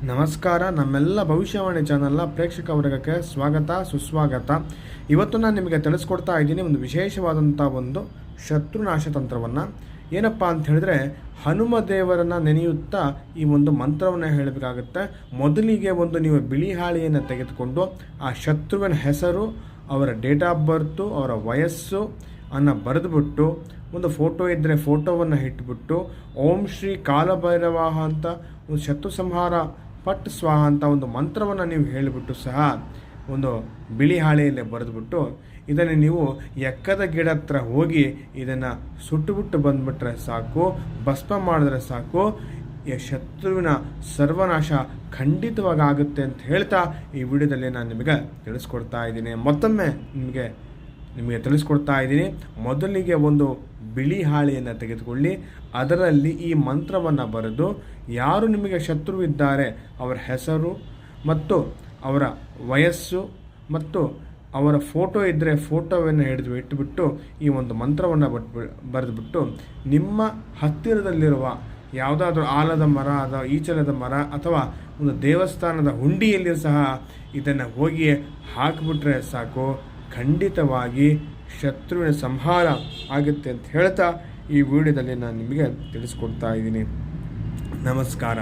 ನಮಸ್ಕಾರ. ನಮ್ಮೆಲ್ಲ ಭವಿಷ್ಯವಾಣಿ ಚಾನಲ್ನ ಪ್ರೇಕ್ಷಕ ವರ್ಗಕ್ಕೆ ಸ್ವಾಗತ ಸುಸ್ವಾಗತ. ಇವತ್ತು ನಾನು ನಿಮಗೆ ತಿಳಿಸ್ಕೊಡ್ತಾ ಇದ್ದೀನಿ ಒಂದು ವಿಶೇಷವಾದಂಥ ಒಂದು ಶತ್ರುನಾಶ ತಂತ್ರವನ್ನು. ಏನಪ್ಪ ಅಂತ ಹೇಳಿದ್ರೆ, ಹನುಮ ದೇವರನ್ನು ನೆನೆಯುತ್ತಾ ಈ ಒಂದು ಮಂತ್ರವನ್ನು ಹೇಳಬೇಕಾಗುತ್ತೆ. ಮೊದಲಿಗೆ ನೀವು ಬಿಳಿ ಹಾಳೆಯನ್ನು ತೆಗೆದುಕೊಂಡು ಆ ಶತ್ರುವಿನ ಹೆಸರು, ಅವರ ಡೇಟ್ ಆಫ್ ಬರ್ತು, ಅವರ ವಯಸ್ಸು ಅನ್ನು ಬರೆದುಬಿಟ್ಟು, ಒಂದು ಫೋಟೋ ಇದ್ದರೆ ಫೋಟೋವನ್ನು ಇಟ್ಬಿಟ್ಟು ಓಂ ಶ್ರೀ ಕಾಲಭೈರವಾಹ ಅಂತ ಒಂದು ಶತ್ರು ಸಂಹಾರ ಪಟ್ ಸ್ವಾಹ ಅಂತ ಒಂದು ಮಂತ್ರವನ್ನು ನೀವು ಹೇಳಿಬಿಟ್ಟು ಸಹ ಒಂದು ಬಿಳಿ ಹಾಳೆಯಲ್ಲೇ ಬರೆದುಬಿಟ್ಟು ಇದನ್ನು ನೀವು ಎಕ್ಕದ ಗಿಡ ಹತ್ರ ಹೋಗಿ ಇದನ್ನು ಸುಟ್ಟುಬಿಟ್ಟು ಬಂದುಬಿಟ್ರೆ ಸಾಕು, ಭಸ್ಮ ಮಾಡಿದ್ರೆ ಸಾಕು, ಈ ಶತ್ರುವಿನ ಸರ್ವನಾಶ ಖಂಡಿತವಾಗಿ ಆಗುತ್ತೆ ಅಂತ ಹೇಳ್ತಾ ಈ ವಿಡಿಯೋದಲ್ಲಿ ನಾನು ನಿಮಗೆ ತಿಳಿಸ್ಕೊಡ್ತಾ ಇದ್ದೀನಿ. ಮತ್ತೊಮ್ಮೆ ನಿಮಗೆ ತಿಳಿಸ್ಕೊಡ್ತಾ ಇದ್ದೀನಿ. ಮೊದಲಿಗೆ ಒಂದು ಬಿಳಿ ಹಾಳೆಯನ್ನು ತೆಗೆದುಕೊಳ್ಳಿ, ಅದರಲ್ಲಿ ಈ ಮಂತ್ರವನ್ನು ಬರೆದು ಯಾರು ನಿಮಗೆ ಶತ್ರು ಇದ್ದಾರೆ ಅವರ ಹೆಸರು ಮತ್ತು ಅವರ ವಯಸ್ಸು ಮತ್ತು ಅವರ ಫೋಟೋ ಇದ್ದರೆ ಫೋಟೋವನ್ನು ಇಟ್ಟುಬಿಟ್ಟು ಈ ಒಂದು ಮಂತ್ರವನ್ನು ಬರೆದುಬಿಟ್ಟು ನಿಮ್ಮ ಹತ್ತಿರದಲ್ಲಿರುವ ಯಾವುದಾದ್ರೂ ಆಲದ ಮರ ಅಥವಾ ಈಚಲದ ಮರ ಅಥವಾ ಒಂದು ದೇವಸ್ಥಾನದ ಹುಂಡಿಯಲ್ಲಿ ಸಹ ಇದನ್ನು ಹೋಗಿ ಹಾಕಿಬಿಟ್ರೆ ಸಾಕು, ಖಂಡಿತವಾಗಿ ಶತ್ರುವಿನ ಸಂಹಾರ ಆಗುತ್ತೆ ಅಂತ ಹೇಳ್ತಾ ಈ ವಿಡಿಯೋದಲ್ಲಿ ನಾನು ನಿಮಗೆ ತಿಳಿಸ್ಕೊಡ್ತಾ ಇದ್ದೀನಿ. ನಮಸ್ಕಾರ.